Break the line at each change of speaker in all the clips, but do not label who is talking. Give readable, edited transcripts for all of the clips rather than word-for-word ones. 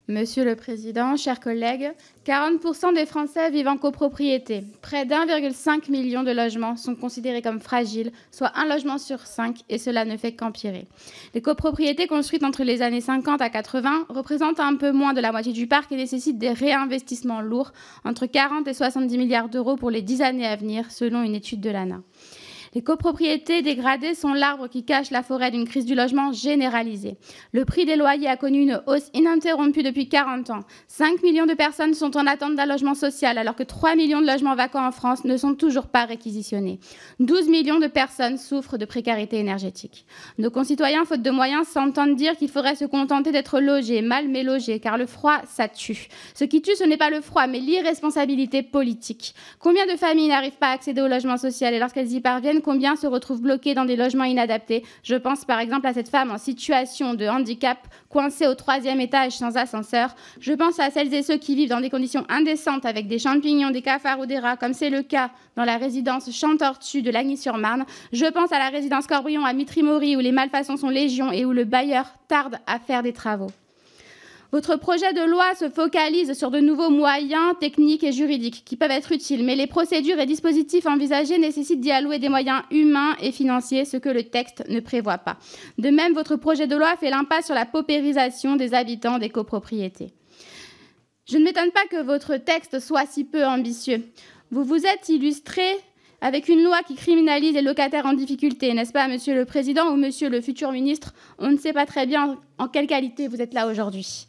Monsieur le Président, chers collègues, 40% des Français vivent en copropriété. Près d'1,5 million de logements sont considérés comme fragiles, soit un logement sur 5, et cela ne fait qu'empirer. Les copropriétés construites entre les années 50 à 80 représentent un peu moins de la moitié du parc et nécessitent des réinvestissements lourds, entre 40 et 70 milliards d'euros pour les 10 années à venir, selon une étude de l'ANA. Les copropriétés dégradées sont l'arbre qui cache la forêt d'une crise du logement généralisée. Le prix des loyers a connu une hausse ininterrompue depuis 40 ans. 5 millions de personnes sont en attente d'un logement social, alors que 3 millions de logements vacants en France ne sont toujours pas réquisitionnés. 12 millions de personnes souffrent de précarité énergétique. Nos concitoyens, faute de moyens, s'entendent dire qu'il faudrait se contenter d'être logés, mal mais logés, car le froid, ça tue. Ce qui tue, ce n'est pas le froid, mais l'irresponsabilité politique. Combien de familles n'arrivent pas à accéder au logement social et lorsqu'elles y parviennent, combien se retrouvent bloqués dans des logements inadaptés? Je pense par exemple à cette femme en situation de handicap, coincée au 3e étage sans ascenseur. Je pense à celles et ceux qui vivent dans des conditions indécentes avec des champignons, des cafards ou des rats, comme c'est le cas dans la résidence Champ-Tortue de Lagny-sur-Marne. Je pense à la résidence Corbrion à Mitry-Mory où les malfaçons sont légion et où le bailleur tarde à faire des travaux. Votre projet de loi se focalise sur de nouveaux moyens techniques et juridiques qui peuvent être utiles, mais les procédures et dispositifs envisagés nécessitent d'y allouer des moyens humains et financiers, ce que le texte ne prévoit pas. De même, votre projet de loi fait l'impasse sur la paupérisation des habitants des copropriétés. Je ne m'étonne pas que votre texte soit si peu ambitieux. Vous vous êtes illustré avec une loi qui criminalise les locataires en difficulté, n'est-ce pas, Monsieur le Président ou Monsieur le futur ministre? On ne sait pas très bien en quelle qualité vous êtes là aujourd'hui.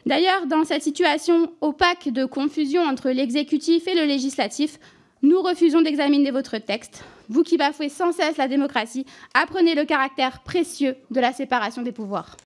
D'ailleurs, dans cette situation opaque de confusion entre l'exécutif et le législatif, nous refusons d'examiner votre texte. Vous qui bafouez sans cesse la démocratie, apprenez le caractère précieux de la séparation des pouvoirs.